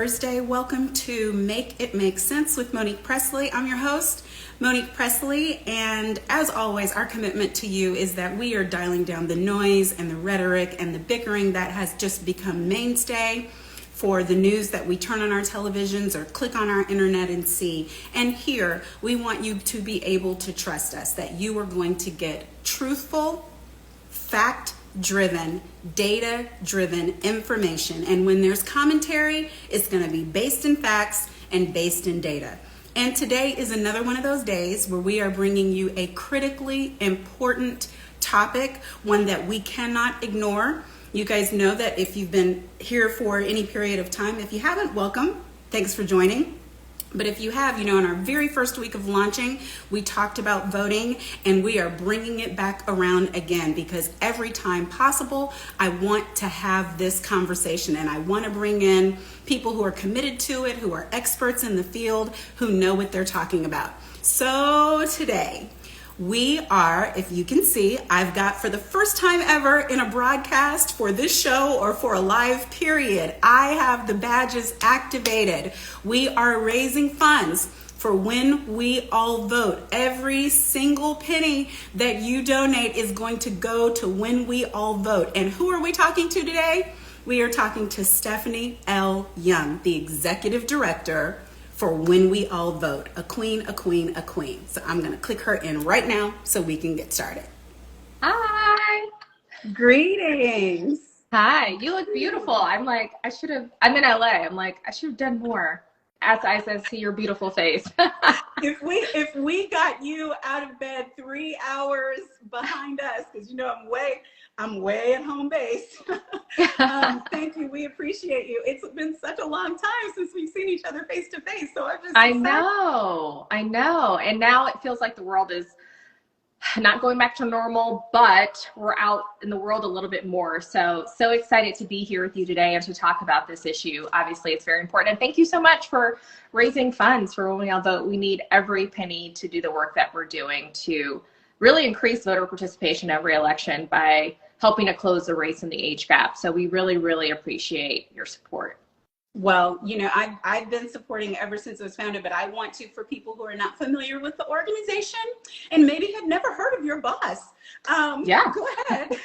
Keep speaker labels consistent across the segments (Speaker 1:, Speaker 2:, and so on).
Speaker 1: Thursday. Welcome to Make It Make Sense with Monique Pressley. I'm your host, Monique Pressley, and as always, our commitment to you is that we are dialing down the noise and the rhetoric and the bickering that has just become mainstay for the news that we turn on our televisions or click on our internet and see. And here, we want you to be able to trust us, that you are going to get truthful, fact-driven, data-driven information. And when there's commentary, it's going to be based in facts and based in data. And today is another one of those days where we are bringing you a critically important topic, one that we cannot ignore. You guys know that if you've been here for any period of time, if you haven't, welcome. Thanks for joining. But if you have, in our very first week of launching, we talked about voting, and we are bringing it back around again because every time possible, I want to have this conversation, and I want to bring in people who are committed to it, who are experts in the field, who know what they're talking about. So today, we are, if you can see, I've got, for the first time ever in a broadcast for this show or for a live period, I have the badges activated. We are raising funds for When We All Vote. Every single penny that you donate is going to go to When We All Vote. And who are we talking to today? We are talking to Stephanie L. Young, the executive director for When We All Vote. A queen, a queen, a queen. So I'm going to click her in right now so we can get started.
Speaker 2: Hi.
Speaker 1: Greetings.
Speaker 2: Hi. You look beautiful. I'm in LA. I should have done more as I see your beautiful face.
Speaker 1: If we got you out of bed 3 hours behind us, because I'm way at home base. Thank you. We appreciate you. It's been such a long time since we've seen each other face to face. So I'm just
Speaker 2: I know. And now it feels like the world is not going back to normal, but we're out in the world a little bit more. So excited to be here with you today and to talk about this issue. Obviously, it's very important. And thank you so much for raising funds for When We All Vote. We need every penny to do the work that we're doing to really increase voter participation every election by helping to close the race and the age gap. So we really, really appreciate your support.
Speaker 1: Well, I've been supporting ever since it was founded, but I want to, for people who are not familiar with the organization and maybe had never heard of your boss, go ahead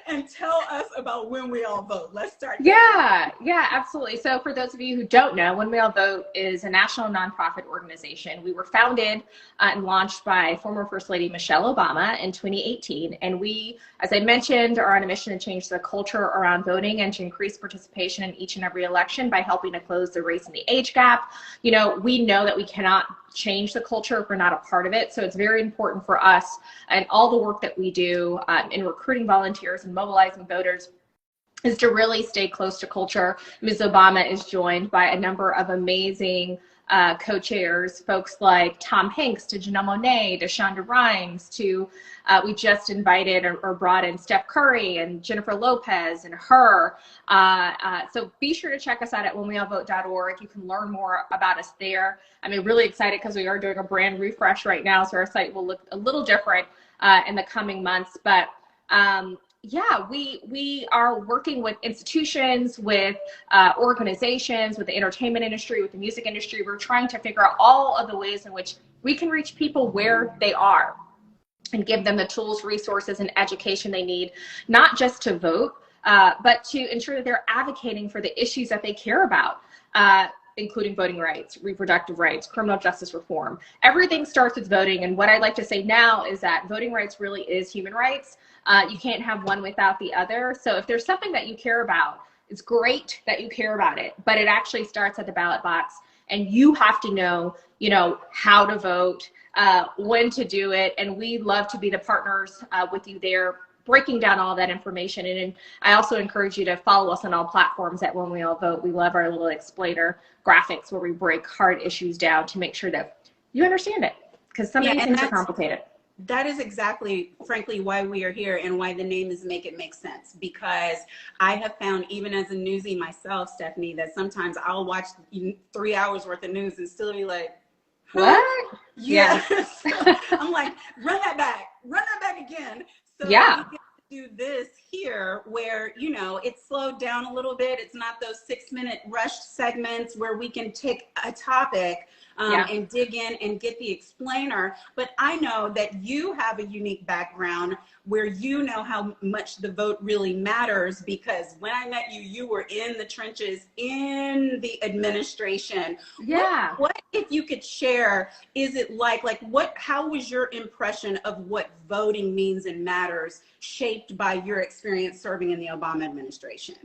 Speaker 1: and tell us about When We All Vote. Let's start there.
Speaker 2: Yeah, absolutely. So for those of you who don't know, When We All Vote is a national nonprofit organization. We were founded and launched by former First Lady Michelle Obama in 2018. And we, as I mentioned, are on a mission to change the culture around voting and to increase participation in each and every election by helping to close the race and the age gap. We know that we cannot change the culture if we're not a part of it. So it's very important for us and all the work that we do in recruiting volunteers and mobilizing voters is to really stay close to culture. Ms. Obama is joined by a number of amazing co-chairs, folks like Tom Hanks, to Janelle Monáe, to Shonda Rhimes, to we just invited or brought in Steph Curry and Jennifer Lopez and her. So be sure to check us out at whenweallvote.org. You can learn more about us there. I'm really excited because we are doing a brand refresh right now, so our site will look a little different in the coming months. But we are working with institutions, with organizations, with the entertainment industry, with the music industry. We're trying to figure out all of the ways in which we can reach people where they are and give them the tools, resources, and education they need, not just to vote, but to ensure that they're advocating for the issues that they care about, including voting rights, reproductive rights, criminal justice reform. Everything starts with voting. And what I'd like to say now is that voting rights really is human rights. You can't have one without the other. So if there's something that you care about, it's great that you care about it, but it actually starts at the ballot box, and you have to know, how to vote, when to do it. And we love to be the partners with you there, breaking down all that information. And I also encourage you to follow us on all platforms at When We All Vote. We love our little explainer graphics where we break hard issues down to make sure that you understand it, because some of these things are complicated.
Speaker 1: That is exactly, frankly, why we are here and why the name is Make It Make Sense. Because I have found, even as a newsie myself, Stephanie, that sometimes I'll watch 3 hours worth of news and still be like,
Speaker 2: what?
Speaker 1: Yes. I'm like, run that back again. So
Speaker 2: yeah.
Speaker 1: do this here where, you know, it's slowed down a little bit. It's not those 6-minute rushed segments where we can take a topic and dig in and get the explainer. But I know that you have a unique background where you know how much the vote really matters, because when I met you, you were in the trenches in the administration.
Speaker 2: Yeah.
Speaker 1: What if you could share, is it like how was your impression of what voting means and matters shaped by your experience serving in the Obama administration?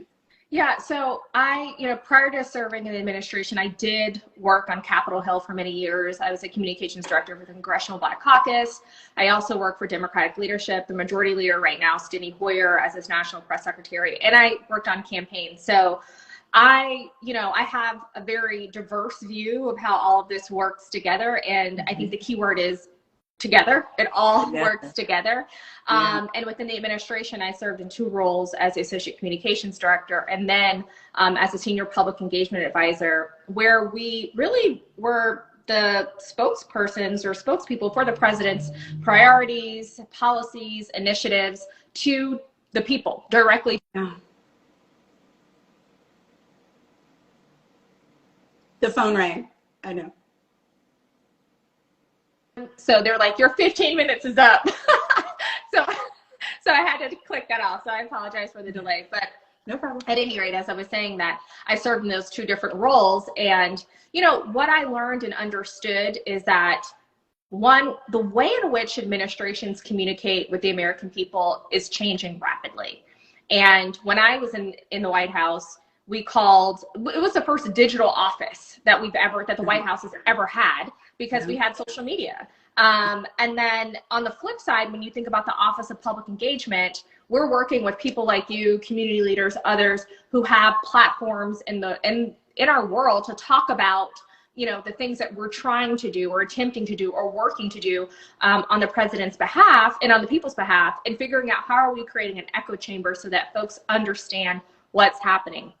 Speaker 2: Yeah, so prior to serving in the administration, I did work on Capitol Hill for many years. I was a communications director for the Congressional Black Caucus. I also worked for Democratic leadership, the majority leader right now, Steny Hoyer, as his national press secretary, and I worked on campaigns. So I have a very diverse view of how all of this works together, and I think the key word is together. It all works together. And within the administration, I served in 2 roles as the associate communications director, and then as a senior public engagement advisor, where we really were the spokespersons or spokespeople for the president's priorities, policies, initiatives to the people directly.
Speaker 1: The phone rang. I know.
Speaker 2: So they're like, your 15 minutes is up. So I had to click that off. So I apologize for the delay, but
Speaker 1: no problem.
Speaker 2: At any rate, as I was saying, that I served in those 2 different roles. And, what I learned and understood is that, one, the way in which administrations communicate with the American people is changing rapidly. And when I was in the White House, it was the first digital office that the White House has ever had, because we had social media. And then on the flip side, when you think about the Office of Public Engagement, we're working with people like you, community leaders, others who have platforms in our world to talk about, the things that we're trying to do or attempting to do or working to do on the president's behalf and on the people's behalf, and figuring out how are we creating an echo chamber so that folks understand what's happening.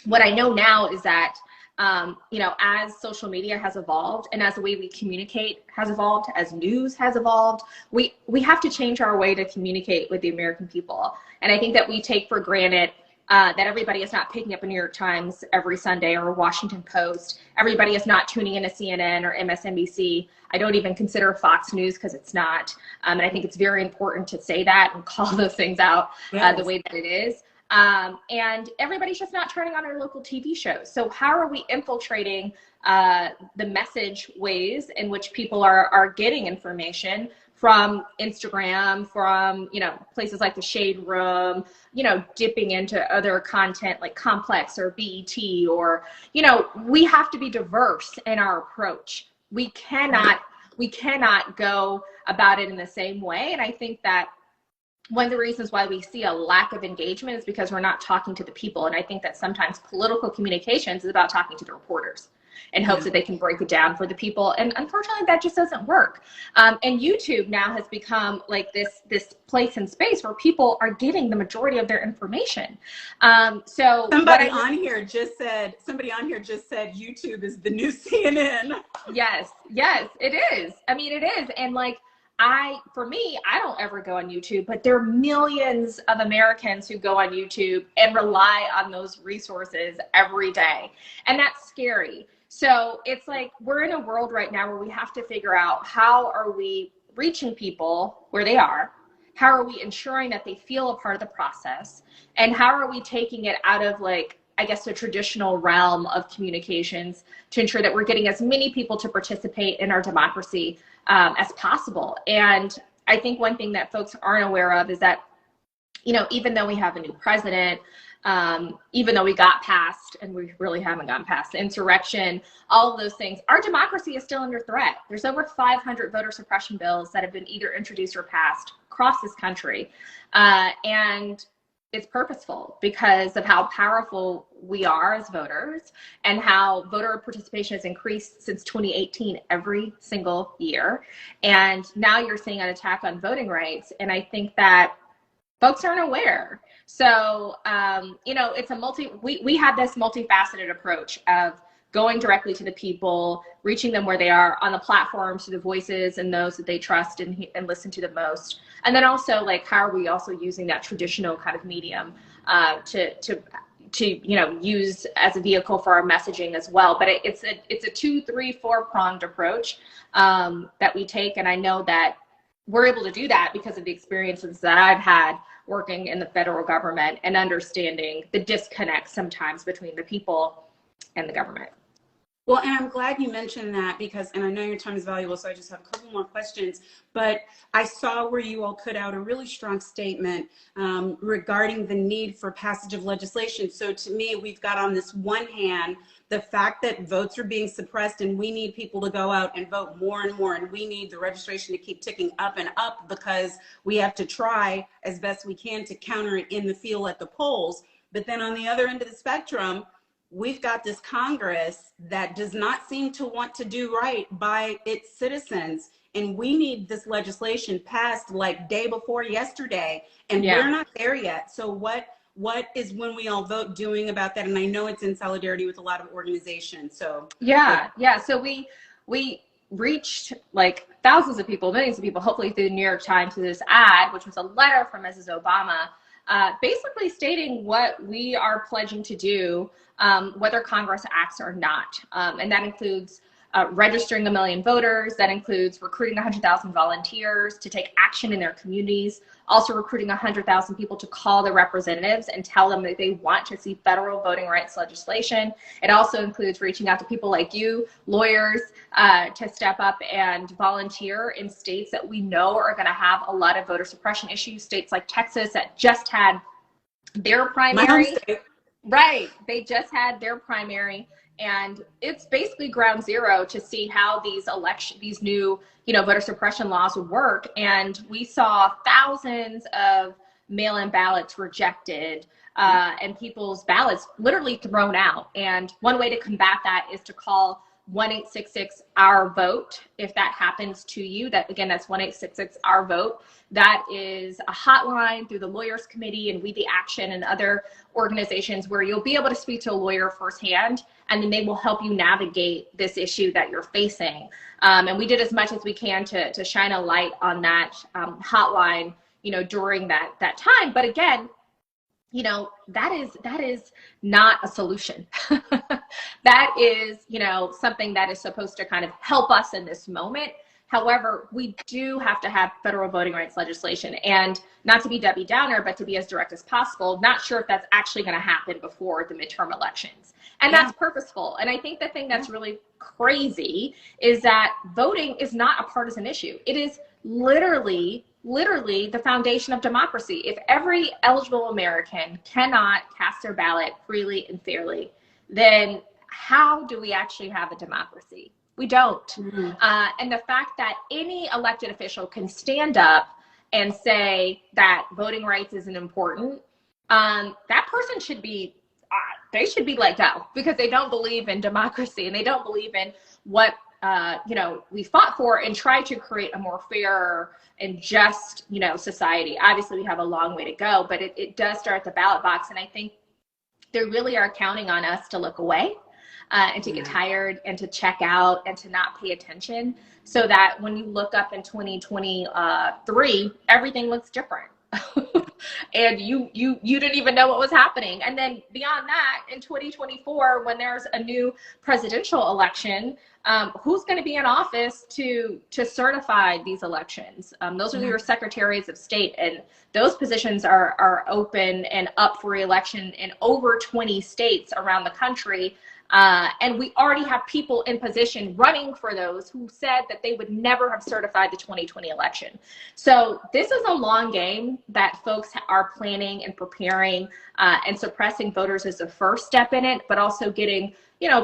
Speaker 2: What I know now is that, as social media has evolved and as the way we communicate has evolved, as news has evolved, we have to change our way to communicate with the American people. And I think that we take for granted that everybody is not picking up a New York Times every Sunday or a Washington Post. Everybody is not tuning in to CNN or MSNBC. I don't even consider Fox News, because it's not. And I think it's very important to say that and call those things out the way that it is. And everybody's just not turning on our local TV shows. So how are we infiltrating the message ways in which people are getting information from Instagram, from, places like the Shade Room, dipping into other content like Complex or BET, or, we have to be diverse in our approach. We cannot go about it in the same way. And I think that one of the reasons why we see a lack of engagement is because we're not talking to the people. And I think that sometimes political communications is about talking to the reporters in hopes that they can break it down for the people. And unfortunately, that just doesn't work. And YouTube now has become like this place and space where people are getting the majority of their information. So somebody on here just said YouTube is the new CNN. Yes, it is. I mean, it is. And for me, I don't ever go on YouTube, but there are millions of Americans who go on YouTube and rely on those resources every day. And that's scary. So it's like, we're in a world right now where we have to figure out, how are we reaching people where they are? How are we ensuring that they feel a part of the process? And how are we taking it out of the traditional realm of communications to ensure that we're getting as many people to participate in our democracy as possible? And I think one thing that folks aren't aware of is that, even though we have a new president, even though we got past, and we really haven't gotten past, the insurrection, all of those things, our democracy is still under threat. There's over 500 voter suppression bills that have been either introduced or passed across this country. And it's purposeful because of how powerful we are as voters and how voter participation has increased since 2018 every single year. And now you're seeing an attack on voting rights. And I think that folks aren't aware. So, it's we have this multifaceted approach of going directly to the people, reaching them where they are on the platforms, to the voices and those that they trust and listen to the most. And then also, like, how are we also using that traditional kind of medium to use as a vehicle for our messaging as well. But it's a 2, 3, 4-pronged approach that we take. And I know that we're able to do that because of the experiences that I've had working in the federal government and understanding the disconnect sometimes between the people and the government.
Speaker 1: Well, and I'm glad you mentioned that because, and I know your time is valuable, so I just have a couple more questions, but I saw where you all put out a really strong statement regarding the need for passage of legislation. So to me, we've got on this one hand, the fact that votes are being suppressed and we need people to go out and vote more and more, and we need the registration to keep ticking up and up because we have to try as best we can to counter it in the field at the polls. But then on the other end of the spectrum, we've got this Congress that does not seem to want to do right by its citizens. And we need this legislation passed like day before yesterday. And we're not there yet. So what is When We All Vote doing about that? And I know it's in solidarity with a lot of organizations. So
Speaker 2: So we reached like thousands of people, millions of people, hopefully through the New York Times, to this ad, which was a letter from Mrs. Obama, basically stating what we are pledging to do, whether Congress acts or not. And that includes registering 1 million voters. That includes recruiting 100,000 volunteers to take action in their communities. Also recruiting 100,000 people to call their representatives and tell them that they want to see federal voting rights legislation. It also includes reaching out to people like you, lawyers, to step up and volunteer in states that we know are going to have a lot of voter suppression issues. States like Texas that just had their primary. Right. They just had their primary. And it's basically ground zero to see how these new, voter suppression laws would work. And we saw thousands of mail-in ballots rejected and people's ballots literally thrown out. And one way to combat that is to call 1-866-OUR-VOTE if that happens to you. That's 1-866-OUR-VOTE. That is a hotline through the Lawyers Committee and We the Action and other organizations where you'll be able to speak to a lawyer firsthand, and then they will help you navigate this issue that you're facing. And we did as much as we can to shine a light on that hotline, during that time. But again, that is not a solution. That is, something that is supposed to kind of help us in this moment. However, we do have to have federal voting rights legislation, and not to be Debbie Downer, but to be as direct as possible. Not sure if that's actually going to happen before the midterm elections. And that's purposeful. And I think the thing that's really crazy is that voting is not a partisan issue. It is literally the foundation of democracy. If every eligible American cannot cast their ballot freely and fairly, then how do we actually have a democracy? We don't. Mm-hmm. And the fact that any elected official can stand up and say that voting rights isn't important, that person should be, they should be let go because they don't believe in democracy and they don't believe in what we fought for and try to create a more fair and just, society. Obviously, we have a long way to go, but it does start at the ballot box. And I think they really are counting on us to look away and to get tired and to check out and to not pay attention so that when you look up in 2023, everything looks different. And you didn't even know what was happening. And then beyond that, in 2024, when there's a new presidential election, who's going to be in office to certify these elections? Those are your secretaries of state, and those positions are open and up for re-election in over 20 states around the country. And we already have people in position running for those who said that they would never have certified the 2020 election. So this is a long game that folks are planning and preparing, and suppressing voters is the first step in it, but also getting,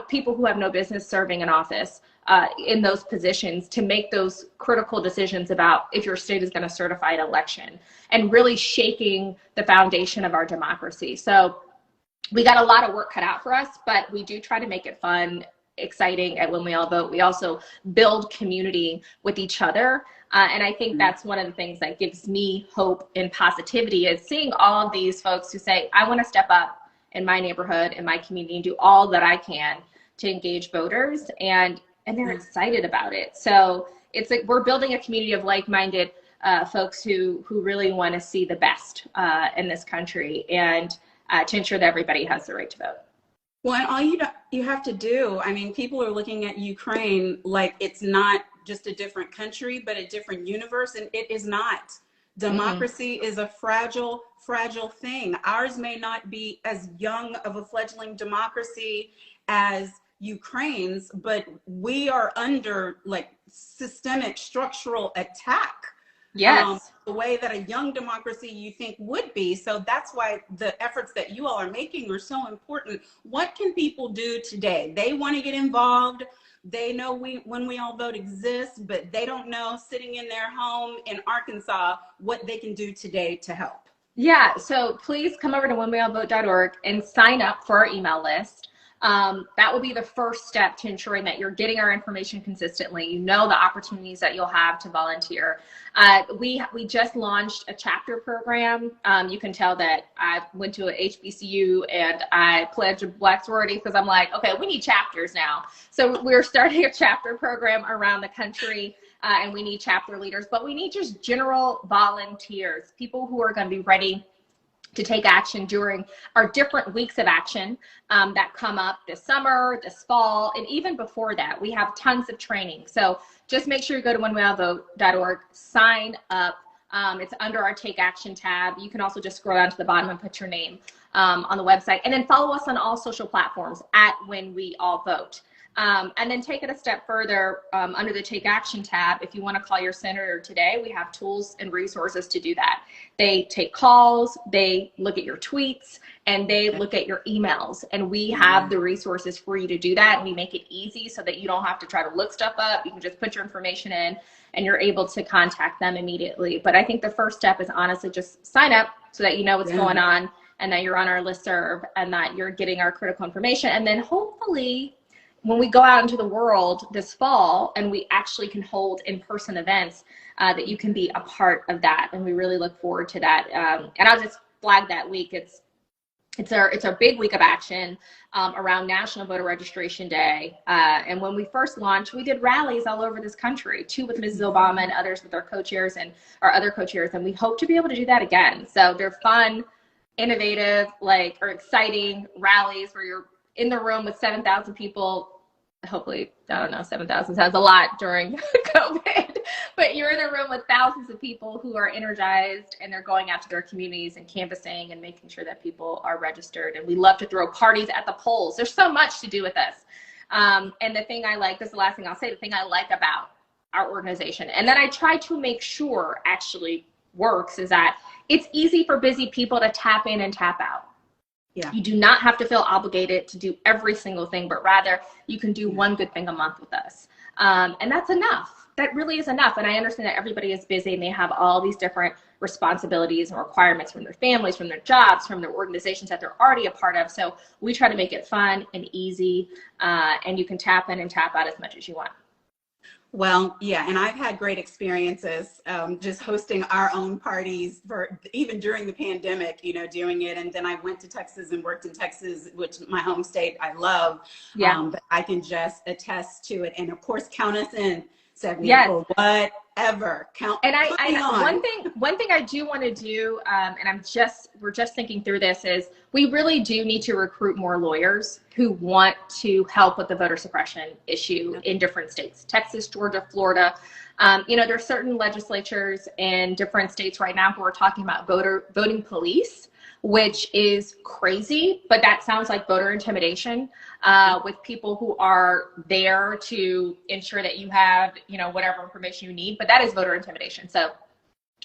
Speaker 2: people who have no business serving in office in those positions to make those critical decisions about if your state is going to certify an election and really shaking the foundation of our democracy. So we got a lot of work cut out for us, but we do try to make it fun, exciting at When We All Vote. We also build community with each other. And I think that's one of the things that gives me hope and positivity is seeing all of these folks who say, I want to step up in my neighborhood, in my community, and do all that I can to engage voters, and they're excited about it. So it's like we're building a community of like-minded folks who really want to see the best in this country, and to ensure that everybody has the right to vote.
Speaker 1: Well, and all you have to do, I mean, people are looking at Ukraine like it's not just a different country, but a different universe, and it is not. Democracy is a fragile, fragile thing. Ours may not be as young of a fledgling democracy as Ukraine's, but we are under like systemic structural attack.
Speaker 2: Yes.
Speaker 1: The way that a young democracy you think would be. So that's why the efforts that you all are making are so important. What can people do today? They want to get involved. They know when we all vote exists, but they don't know sitting in their home in Arkansas what they can do today to help.
Speaker 2: Yeah, so please come over to whenweallvote.org and sign up for our email list. That will be the first step to ensuring that you're getting our information consistently. You know the opportunities that you'll have to volunteer. We just launched a chapter program. You can tell that I went to a HBCU and I pledged a Black sorority because I'm like, okay, we need chapters now. So we're starting a chapter program around the country. And we need chapter leaders, but we need just general volunteers, people who are going to be ready to take action during our different weeks of action that come up this summer, this fall, and even before that. We have tons of training. So just make sure you go to whenweallvote.org, sign up. It's under our Take Action tab. You can also just scroll down to the bottom and put your name on the website. And then follow us on all social platforms at When We All Vote. And then take it a step further under the Take Action tab. If you want to call your senator today, we have tools and resources to do that. They take calls, they look at your tweets, and they look at your emails. And we have the resources for you to do that. And we make it easy so that you don't have to try to look stuff up. You can just put your information in and you're able to contact them immediately. But I think the first step is honestly just sign up so that you know what's going on and that you're on our listserv and that you're getting our critical information. And then hopefully, when we go out into the world this fall and we actually can hold in-person events, that you can be a part of that. And we really look forward to that. And I'll just flag that week. It's our big week of action around National Voter Registration Day. And when we first launched, we did rallies all over this country, 2 with Mrs. Obama and others with our co-chairs and our other co-chairs. And we hope to be able to do that again. So they're fun, innovative, or exciting rallies where you're in the room with 7,000 people. Hopefully, I don't know, 7,000 sounds a lot during COVID, but you're in a room with thousands of people who are energized and they're going out to their communities and canvassing and making sure that people are registered. And we love to throw parties at the polls. There's so much to do with this. And the thing I like, this is the last thing I'll say, the thing I like about our organization, and that I try to make sure actually works, is that it's easy for busy people to tap in and tap out. Yeah. You do not have to feel obligated to do every single thing, but rather you can do one good thing a month with us. And that's enough. That really is enough. And I understand that everybody is busy and they have all these different responsibilities and requirements from their families, from their jobs, from their organizations that they're already a part of. So we try to make it fun and easy, and you can tap in and tap out as much as you want.
Speaker 1: Well, yeah, and I've had great experiences just hosting our own parties for even during the pandemic, doing it. And then I went to Texas and worked in Texas, which my home state I love. Yeah. But I can just attest to it. And of course, count us in, Stephanie, for whatever. One thing I do want to do, and we're just thinking through this, is we really do need to recruit more lawyers who want to help with the voter suppression issue in different states, Texas, Georgia, Florida. There's certain legislatures in different states right now who are talking about voting police, which is crazy, but that sounds like voter intimidation with people who are there to ensure that you have, whatever information you need, but that is voter intimidation. So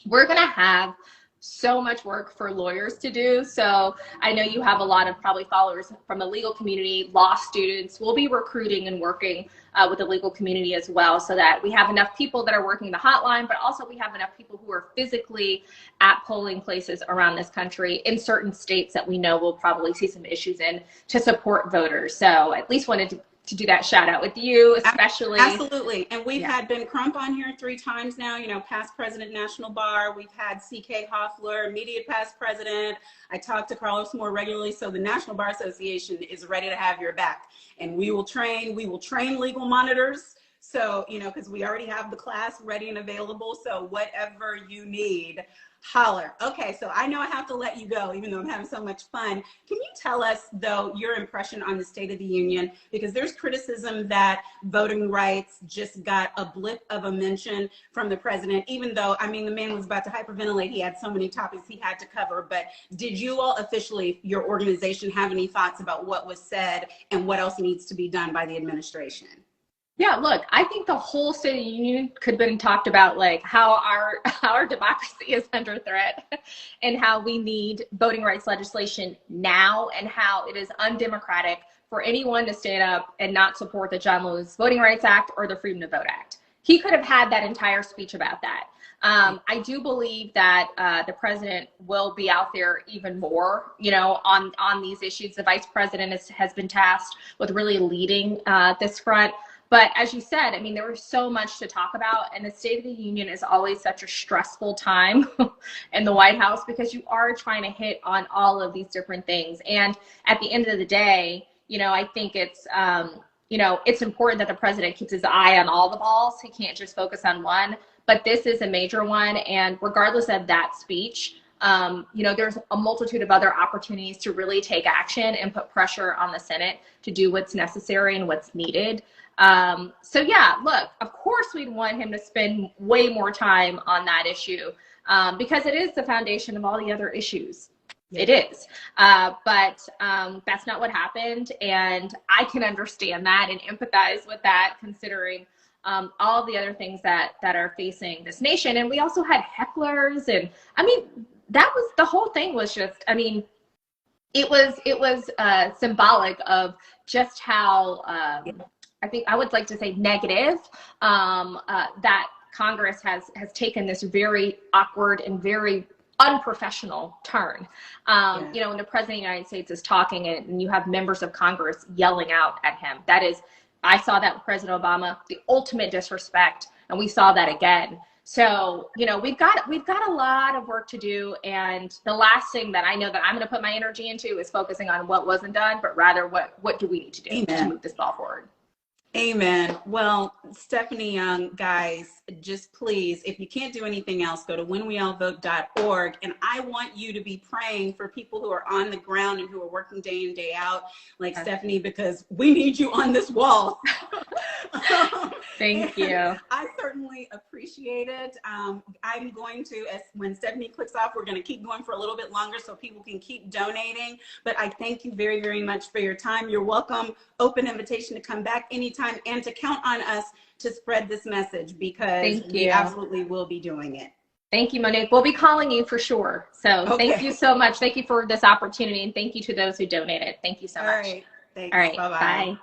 Speaker 1: we're going to have so much work for lawyers to do. So I know you have a lot of probably followers from the legal community, law students. We'll be recruiting and working with the legal community as well, so that we have enough people that are working the hotline, but also we have enough people who are physically at polling places around this country in certain states that we know will probably see some issues in to support voters. So at least wanted
Speaker 2: to do that shout out with you, especially.
Speaker 1: Absolutely. And we've had Ben Crump on here 3 times now, you know, past president, National Bar. We've had CK Hoffler, immediate past president. I talk to Carlos more regularly. So the National Bar Association is ready to have your back. And we will train legal monitors. So, you know, because we already have the class ready and available. So whatever you need, holler. Okay, so I know I have to let you go, even though I'm having so much fun. Can you tell us, though, your impression on the State of the Union? Because there's criticism that voting rights just got a blip of a mention from the president, even though, I mean, the man was about to hyperventilate. He had so many topics he had to cover. But did you all officially, your organization, have any thoughts about what was said and what else needs to be done by the administration?
Speaker 2: Yeah, look, I think the whole State of the Union could have been talked about, like how our democracy is under threat and how we need voting rights legislation now, and how it is undemocratic for anyone to stand up and not support the John Lewis Voting Rights Act or the Freedom to Vote Act. He could have had that entire speech about that. I do believe that the president will be out there even more, you know, on these issues. The vice president has been tasked with really leading this front. But as you said, I mean, there was so much to talk about, and the State of the Union is always such a stressful time in the White House, because you are trying to hit on all of these different things. And at the end of the day, you know, I think it's, you know, it's important that the president keeps his eye on all the balls. He can't just focus on one, but this is a major one. And regardless of that speech, you know, there's a multitude of other opportunities to really take action and put pressure on the Senate to do what's necessary and what's needed. So yeah, look, of course we'd want him to spend way more time on that issue, because it is the foundation of all the other issues. It is. But that's not what happened. And I can understand that and empathize with that, considering all the other things that are facing this nation. And we also had hecklers, and I mean, that was, the whole thing was just, I mean, it was symbolic of just how, I think I would like to say negative, that Congress has taken this very awkward and very unprofessional turn. You know, when the president of the United States is talking and you have members of Congress yelling out at him, that is, I saw that with President Obama, the ultimate disrespect, and we saw that again. So, you know, we've got a lot of work to do, and the last thing that I know that I'm going to put my energy into is focusing on what wasn't done, but rather what do we need to do to move this ball forward.
Speaker 1: Amen. Well, Stephanie Young, guys, just please, if you can't do anything else, go to whenweallvote.org. And I want you to be praying for people who are on the ground and who are working day in, day out, like Stephanie, because we need you on this wall.
Speaker 2: Thank you.
Speaker 1: I certainly appreciate it. I'm going to, when Stephanie clicks off, we're going to keep going for a little bit longer so people can keep donating. But I thank you very, very much for your time. You're welcome. Open invitation to come back anytime, and to count on us to spread this message, because we absolutely will be doing it.
Speaker 2: Thank you, Monique. We'll be calling you for sure. So Thank you so much. Thank you for this opportunity, and thank you to those who donated. Thank you so much.
Speaker 1: All right. Thanks.
Speaker 2: All right.
Speaker 1: Bye-bye.
Speaker 2: Bye.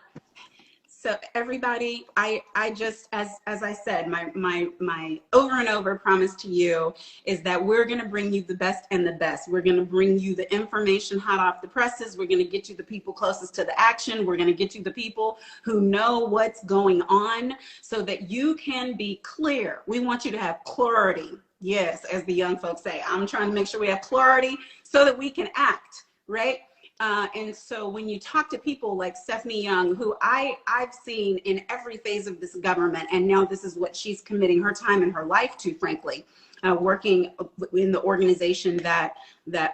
Speaker 1: So everybody, I just, as I said, my over and over promise to you is that we're going to bring you the best and the best. We're going to bring you the information hot off the presses. We're going to get you the people closest to the action. We're going to get you the people who know what's going on, so that you can be clear. We want you to have clarity. Yes, as the young folks say, I'm trying to make sure we have clarity so that we can act, right? And so when you talk to people like Stephanie Young, who I've seen in every phase of this government, and now this is what she's committing her time and her life to, frankly, working in the organization that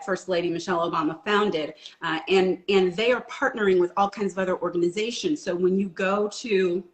Speaker 1: First Lady Michelle Obama founded, and they are partnering with all kinds of other organizations. So when you go to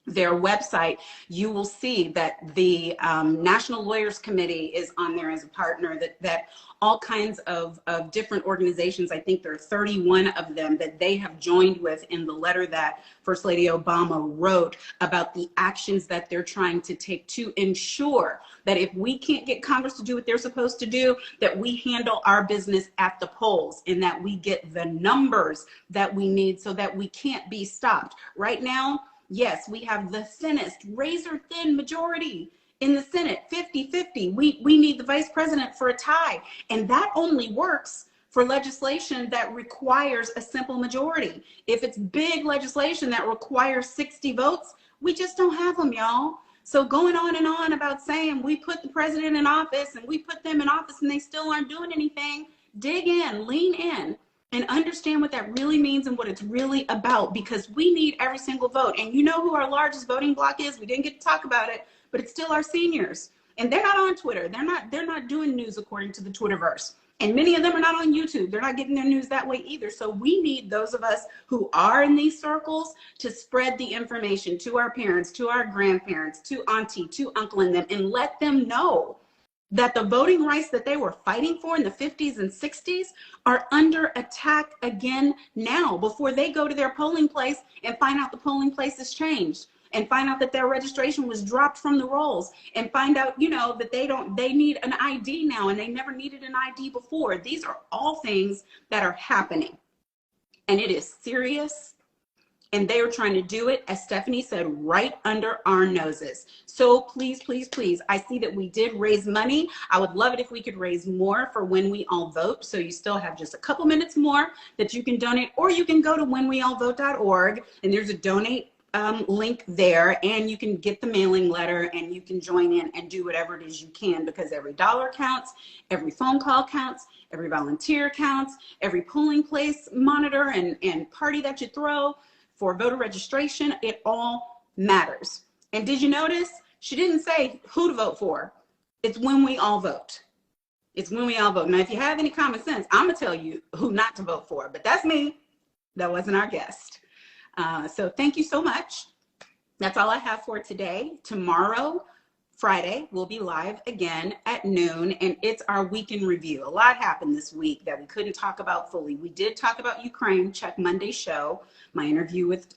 Speaker 1: their website, you will see that the National Lawyers Committee is on there as a partner, that all kinds of different organizations, I think there are 31 of them, that they have joined with in the letter that First Lady Obama wrote about the actions that they're trying to take to ensure that if we can't get Congress to do what they're supposed to do, that we handle our business at the polls, and that we get the numbers that we need so that we can't be stopped. Right now, yes, we have the thinnest, razor thin majority in the Senate, 50-50. We need the vice president for a tie. And that only works for legislation that requires a simple majority. If it's big legislation that requires 60 votes, we just don't have them, y'all. So going on and on about saying we put the president in office and we put them in office and they still aren't doing anything, dig in, lean in, and understand what that really means and what it's really about, because we need every single vote. And you know who our largest voting bloc is? We didn't get to talk about it, but it's still our seniors. And they're not on Twitter. They're not doing news according to the Twitterverse. And many of them are not on YouTube. They're not getting their news that way either. So we need those of us who are in these circles to spread the information to our parents, to our grandparents, to auntie, to uncle and them, and let them know that the voting rights that they were fighting for in the 50s and 60s are under attack again now, before they go to their polling place and find out the polling place has changed, and find out that their registration was dropped from the rolls, and find out, you know, that they need an ID now and they never needed an ID before. These are all things that are happening, and it is serious. And they are trying to do it, as Stephanie said, right under our noses. So please, please, please, I see that we did raise money. I would love it if we could raise more for When We All Vote. So you still have just a couple minutes more that you can donate, or you can go to whenweallvote.org and there's a donate link there, and you can get the mailing letter and you can join in and do whatever it is you can, because every dollar counts, every phone call counts, every volunteer counts, every polling place monitor and party that you throw for voter registration, it all matters. And did you notice she didn't say who to vote for? It's when we all vote. It's when we all vote. Now, if you have any common sense, I'm gonna tell you who not to vote for, but that's me. That wasn't our guest. So thank you so much. That's all I have for today. Tomorrow, Friday, we'll be live again at noon, and it's our week in review. A lot happened this week that we couldn't talk about fully. We did talk about Ukraine, check Monday's show, my interview with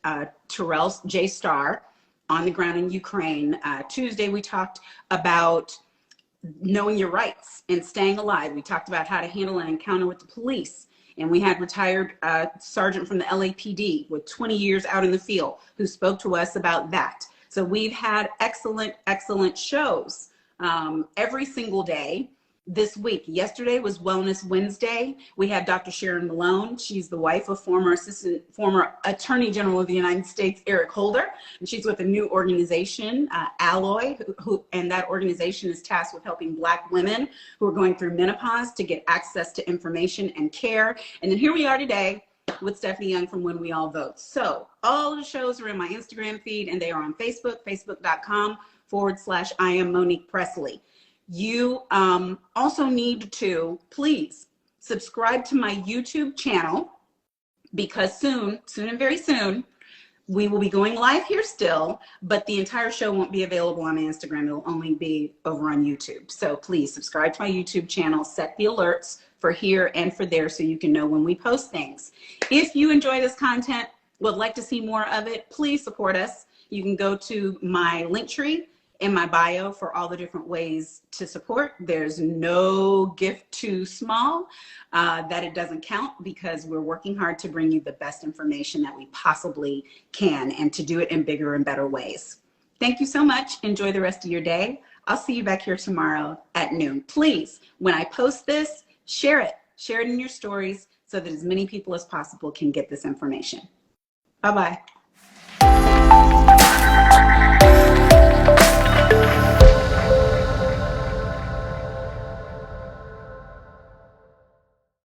Speaker 1: Terrell J. Starr on the ground in Ukraine. Tuesday, we talked about knowing your rights and staying alive. We talked about how to handle an encounter with the police. And we had retired sergeant from the LAPD with 20 years out in the field who spoke to us about that. So we've had excellent, excellent shows every single day this week. Yesterday was Wellness Wednesday. We had Dr. Sharon Malone. She's the wife of former Attorney General of the United States, Eric Holder. And she's with a new organization, Alloy, and that organization is tasked with helping Black women who are going through menopause to get access to information and care. And then here we are today with Stephanie Young from When We All Vote. So all of the shows are in my Instagram feed, and they are on Facebook, facebook.com/I am Monique Pressley. You also need to please subscribe to my YouTube channel, because soon and very soon, we will be going live here still, but the entire show won't be available on Instagram. It'll only be over on YouTube. So please subscribe to my YouTube channel, set the alerts for here and for there so you can know when we post things. If you enjoy this content, would like to see more of it, please support us. You can go to my Linktree in my bio for all the different ways to support. There's no gift too small that it doesn't count, because we're working hard to bring you the best information that we possibly can, and to do it in bigger and better ways. Thank you so much. Enjoy the rest of your day. I'll see you back here tomorrow at noon. Please, when I post this, share it in your stories so that as many people as possible can get this information. Bye-bye.